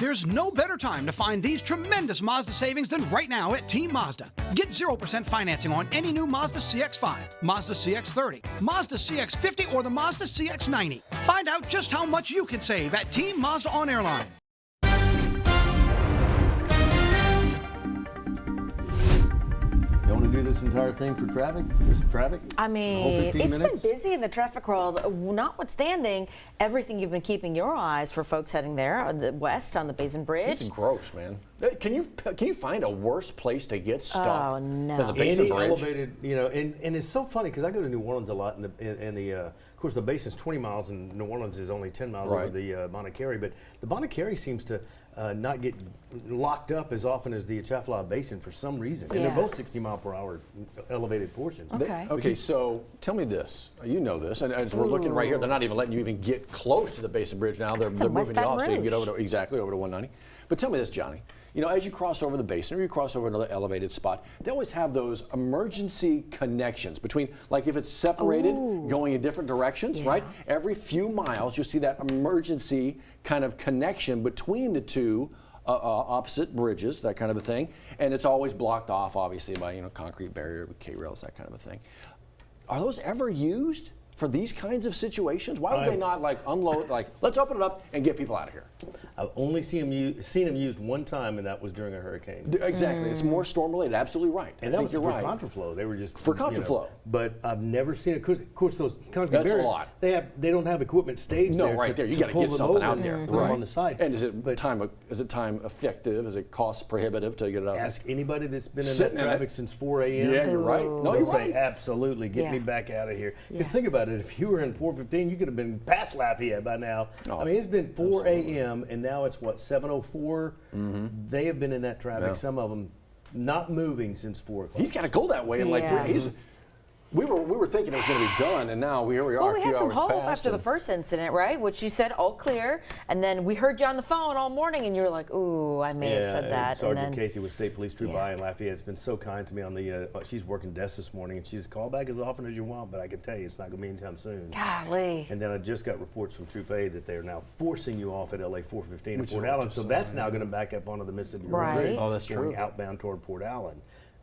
There's no better time to find these tremendous Mazda savings than right now at Team Mazda. Get 0% financing on any new Mazda CX-5, Mazda CX-30, Mazda CX-50, or the Mazda CX-90. Find out just how much you can save at Team Mazda on Airline. You want to do this entire thing for traffic? Just traffic? I mean, it's minutes? been busy in the traffic world, notwithstanding everything you've been keeping your eyes for folks heading there on the west on the Basin Bridge. It's gross, man. Can you find a worse place to get stuck than the Basin Bridge? Elevated, you know, and it's so funny because I go to New Orleans a lot, and of course the basin's 20 miles, and New Orleans is only 10 miles over the Bonnet-Carré, but the Bonnet-Carré seems to not get locked up as often as the Atchafalaya Basin for some reason. And they're both 60-mile-per-hour elevated portions. Okay, so tell me this. You know this, and as we're looking right here, they're not even letting you even get close to the Basin Bridge now. They're moving you off so you can get over to, over to 190. But tell me this, Johnny. You know, as you cross over the basin or you cross over another elevated spot, they always have those emergency connections between, like if it's separated, going in different directions, right? Every few miles, you'll see that emergency kind of connection between the two opposite bridges, that kind of a thing. And it's always blocked off, obviously, by, you know, concrete barrier with K-rails, that kind of a thing. Are those ever used for these kinds of situations? Why would they not like unload, like let's open it up and get people out of here? I've only seen them used one time, and that was during a hurricane. Exactly, it's more storm related. Absolutely right. And that was for contraflow. They were just for contraflow. You know, but I've never seen it. Of course, those concrete barriers. A lot. They don't have equipment staged there. Right there. You got to get something out there. Put them on the side. And is it time effective? Is it cost prohibitive to get it out? Ask anybody that's been in that traffic since 4 a.m. Yeah, you're right. No, you're right. Say absolutely, get me back out of here. Because think about it. If you were in 4:15, you could have been past Lafayette by now. I mean, it's been 4 a.m. and now it's what, 7:04. They have been in that traffic. Some of them not moving since 4 o'clock. He's got to go that way in like 3. We were thinking it was going to be done, and now here we are. Well, we had some hope after the first incident, right? Which you said all clear, and then we heard you on the phone all morning, and you were like, "Ooh, I may have said that." Sergeant Casey with State Police Troop I in Lafayette has been so kind to me on the. She's working desk this morning, and she's call back as often as you want, but I can tell you it's not going to be anytime soon. Golly. And then I just got reports from Troop A that they're now forcing you off at LA 415 in Port Allen, so that's now going to back up onto the Mississippi River Bridge. Oh, that's true. Outbound toward Port Allen.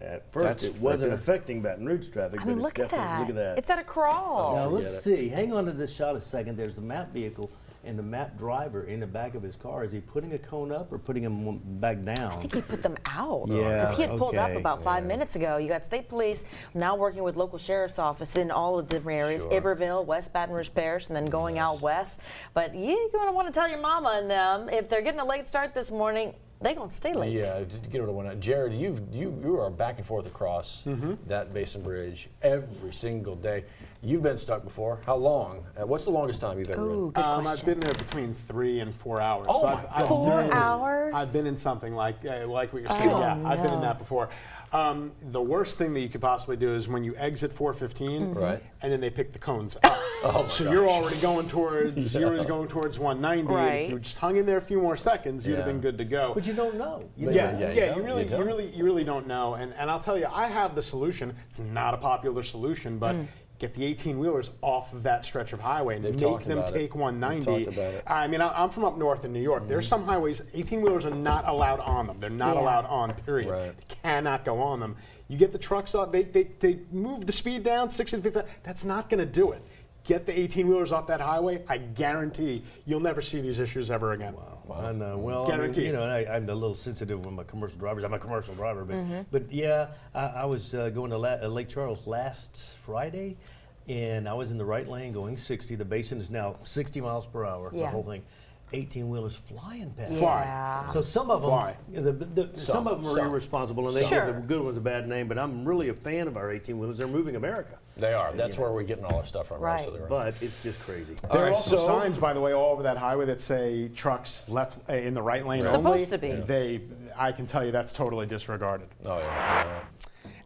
At first, it wasn't affecting Baton Rouge traffic, I mean, but look at that. Look at that. It's at a crawl. Now, let's see. Hang on to this shot a second. There's the map vehicle and the map driver in the back of his car. Is he putting a cone up or putting him back down? I think he put them out. Yeah, because he had pulled up about 5 minutes ago. You got state police now working with local sheriff's office in all of the different areas, Iberville, West Baton Rouge Parish, and then going out west. But you're going to want to tell your mama and them, if they're getting a late start this morning, they're going to stay late. Yeah, to get over to one. Jared, you are back and forth across that Basin Bridge every single day. You've been stuck before. How long? What's the longest time you've ever been? I've been there between 3 and 4 hours. Oh, so my God. 4 hours? I've been in something like what you're saying. I've been in that before. The worst thing that you could possibly do is when you exit 415, and then they pick the cones up. So you're already going towards 190. Right. If you just hung in there a few more seconds, you'd have been good to go. But you don't know. You really don't know. And I'll tell you, I have the solution. It's not a popular solution, but get the 18-wheelers off of that stretch of highway and make them take 190. I mean, I'm from up north in New York. There's some highways, 18-wheelers are not allowed on them. They're not allowed on, period. They cannot go on them. You get the trucks off, they move the speed down, 60 to 50. That's not going to do it. Get the 18-wheelers off that highway, I guarantee you'll never see these issues ever again. Wow. I know. Well, guarantee. I mean, I'm a little sensitive with my commercial drivers. I'm a commercial driver, but yeah, I was going to Lake Charles last Friday, and I was in the right lane going 60. The basin is now 60 miles per hour. The whole thing. 18-wheelers flying past. So some of them, some of them are irresponsible, and they give the good ones a bad name. But I'm really a fan of our 18-wheelers. They're moving America. They are. That's where we're getting all our stuff from. Right. But it's just crazy. There are also signs, by the way, all over that highway that say trucks left in the right lane only. Supposed to be. I can tell you that's totally disregarded. Oh yeah.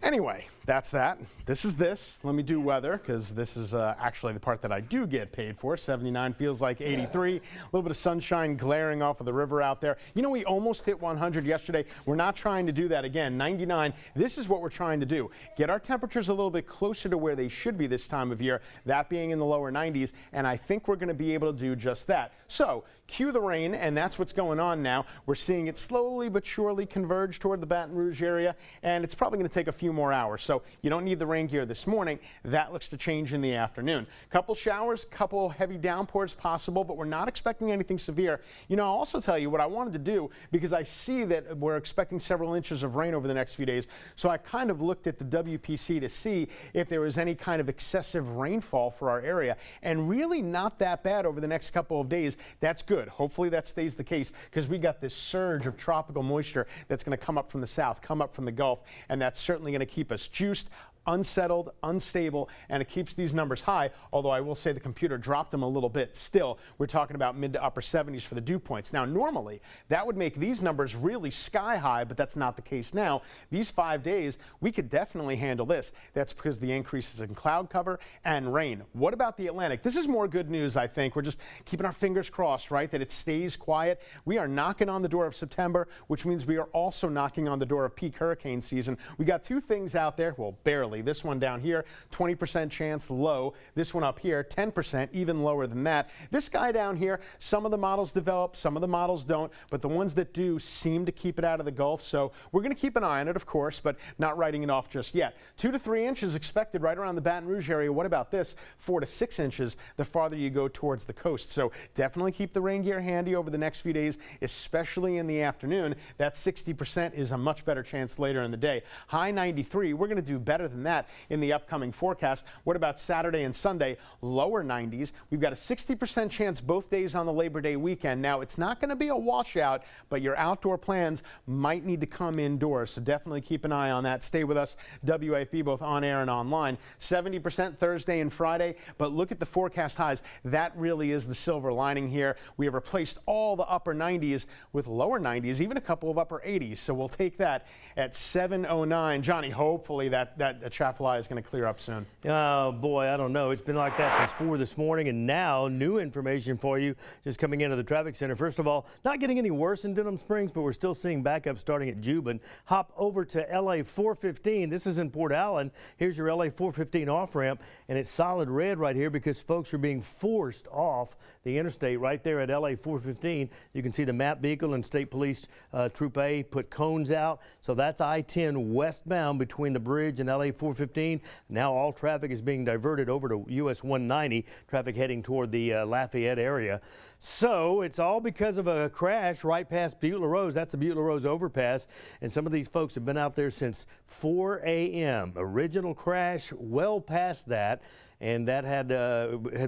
Anyway, That's that. This is this. Let me do weather, because this is actually the part that I do get paid for. 79 feels like 83. A little bit of sunshine glaring off of the river out there. You know, we almost hit 100 yesterday. We're not trying to do that again. 99. This is what we're trying to do. Get our temperatures a little bit closer to where they should be this time of year, that being in the lower 90s, and I think we're going to be able to do just that. So, cue the rain, and that's what's going on now. We're seeing it slowly but surely converge toward the Baton Rouge area, and it's probably going to take a few more hours. So you don't need the rain gear this morning. That looks to change in the afternoon. Couple showers, couple heavy downpours possible, but we're not expecting anything severe. You know, I'll also tell you what I wanted to do, because I see that we're expecting several inches of rain over the next few days. So I kind of looked at the WPC to see if there was any kind of excessive rainfall for our area, and really not that bad over the next couple of days. That's good. Hopefully that stays the case, because we got this surge of tropical moisture that's going to come up from the south, come up from the Gulf, and that's certainly going to keep us juiced, unsettled, unstable, and it keeps these numbers high, although I will say the computer dropped them a little bit. Still, we're talking about mid to upper 70s for the dew points. Now, normally, that would make these numbers really sky high, but that's not the case now. These 5 days, we could definitely handle this. That's because of the increases in cloud cover and rain. What about the Atlantic? This is more good news, I think. We're just keeping our fingers crossed, right, that it stays quiet. We are knocking on the door of September, which means we are also knocking on the door of peak hurricane season. We got two things out there, well, barely. This one down here, 20% chance, low. This one up here, 10%, even lower than that. This guy down here, some of the models develop, some of the models don't, but the ones that do seem to keep it out of the Gulf. So we're going to keep an eye on it, of course, but not writing it off just yet. 2 to 3 inches expected right around the Baton Rouge area. What about this? 4 to 6 inches the farther you go towards the coast. So definitely keep the rain gear handy over the next few days, especially in the afternoon. That 60% is a much better chance later in the day. High 93. We're going to do better than that in the upcoming forecast. What about Saturday and Sunday? Lower 90s. We've got a 60% chance both days on the Labor Day weekend. Now, it's not going to be a washout, but your outdoor plans might need to come indoors. So definitely keep an eye on that. Stay with us, WAFB, both on air and online. 70% Thursday and Friday, but look at the forecast highs. That really is the silver lining here. We have replaced all the upper 90s with lower 90s, even a couple of upper 80s. So we'll take that at 7:09. Johnny, hopefully that traffic light is going to clear up soon. Oh boy, I don't know. It's been like that since 4 this morning, and now new information for you just coming into the traffic center. First of all, not getting any worse in Denham Springs, but we're still seeing backups starting at Juban. Hop over to LA 415. This is in Port Allen. Here's your LA 415 off ramp, and it's solid red right here because folks are being forced off the interstate right there at LA 415. You can see the MAP vehicle and State Police Troop A put cones out. So that's I-10 westbound between the bridge and LA 415. Now all traffic is being diverted over to US 190, traffic heading toward the Lafayette area. So it's all because of a crash right past Butler Rose. That's the Butler Rose overpass, and some of these folks have been out there since 4 a.m. Original crash well past that, and that had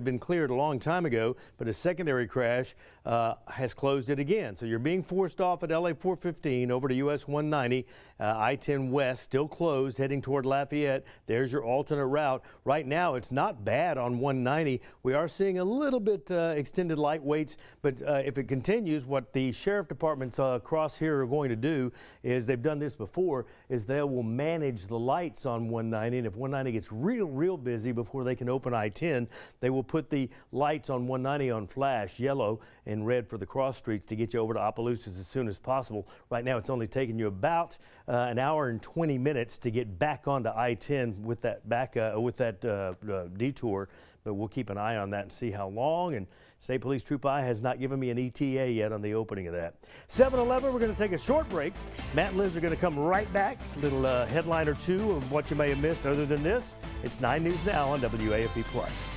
been cleared a long time ago, but a secondary crash has closed it again. So you're being forced off at LA 415 over to US 190, I-10 West still closed heading toward Lafayette. There's your alternate route. Right now it's not bad on 190. We are seeing a little bit extended light waits, but if it continues, what the sheriff departments across here are going to do is, they've done this before, is they will manage the lights on 190, and if 190 gets real busy before they can open I-10, they will put the lights on 190 on flash, yellow and red for the cross streets, to get you over to Opelousas as soon as possible. Right now it's only taking you about an hour and 20 minutes to get back onto I-10 with that detour, but we'll keep an eye on that and see how long. And State Police Troop I has not given me an ETA yet on the opening of that. 7-11, we're going to take a short break. Matt and Liz are going to come right back. Little headline or two of what you may have missed. Other than this, it's 9 News Now on WAFB Plus.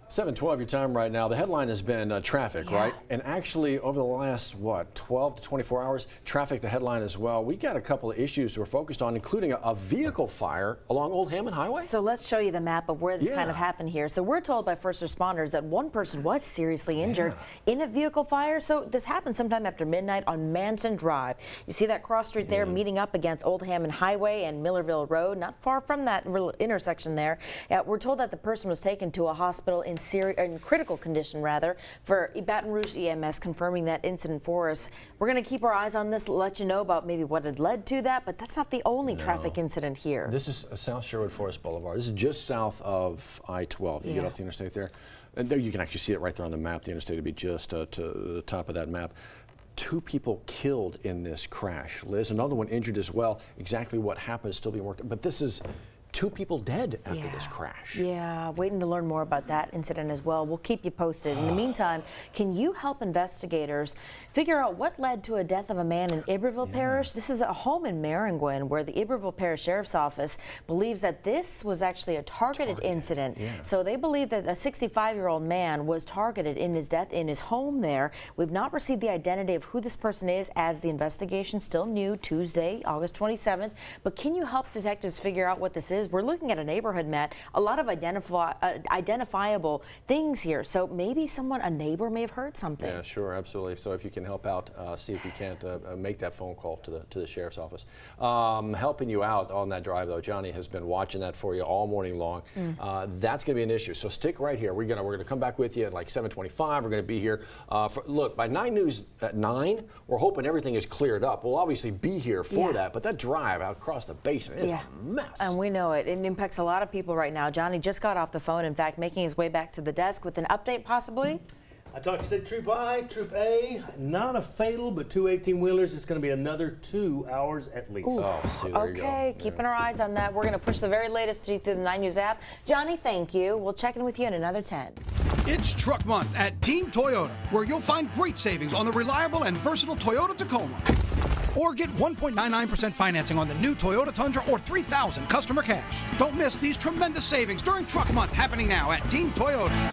7:12 your time right now. The headline has been traffic, Yeah. right? And actually, over the last, 12 to 24 hours, traffic, the headline as well. We got a couple of issues we're focused on, including a vehicle fire along Old Hammond Highway. So let's show you the map of where this kind of happened here. So we're told by first responders that one person was seriously injured in a vehicle fire. So this happened sometime after midnight on Manson Drive. You see that cross street there meeting up against Old Hammond Highway and Millerville Road, not far from that intersection there. We're told that the person was taken to a hospital in critical condition, for Baton Rouge EMS confirming that incident for us. We're going to keep our eyes on this, let you know about maybe what had led to that, but that's not the only traffic incident here. This is South Sherwood Forest Boulevard. This is just south of I-12. You get off the interstate there. And there you can actually see it right there on the map. The interstate would be just to the top of that map. 2 people killed in this crash, Liz. Another one injured as well. Exactly what happened is still being worked on. But this is 2 people dead after this crash. Yeah, waiting to learn more about that incident as well. We'll keep you posted. In the meantime, can you help investigators figure out what led to a death of a man in Iberville Parish? This is a home in Maringouin where the Iberville Parish Sheriff's Office believes that this was actually a targeted incident. So they believe that a 65-year-old man was targeted in his death in his home there. We've not received the identity of who this person is, as the investigation still new, Tuesday, August 27th. But can you help detectives figure out what this is? We're looking at a neighborhood, Matt, a lot of identifiable things here. So maybe a neighbor may have heard something. Yeah, sure, absolutely. So if you can help out, see if you can't make that phone call to the sheriff's office. Helping you out on that drive, though, Johnny has been watching that for you all morning long. That's going to be an issue. So stick right here. We're gonna come back with you at like 7:25. We're going to be here. Look, by 9 News at 9, we're hoping everything is cleared up. We'll obviously be here for that, but that drive out across the basin is a mess. And we know it. It impacts a lot of people right now. Johnny just got off the phone, in fact, making his way back to the desk with an update, possibly. I talked to State Troop I, Troop A, not a fatal, but 2 18-wheelers. It's going to be another 2 hours at least. See, there you go. Keeping our eyes on that. We're going to push the very latest to you through the 9 News app. Johnny, thank you. We'll check in with you in another 10. It's Truck Month at Team Toyota, where you'll find great savings on the reliable and versatile Toyota Tacoma. Or get 1.99% financing on the new Toyota Tundra or $3,000 customer cash. Don't miss these tremendous savings during Truck Month, happening now at Team Toyota.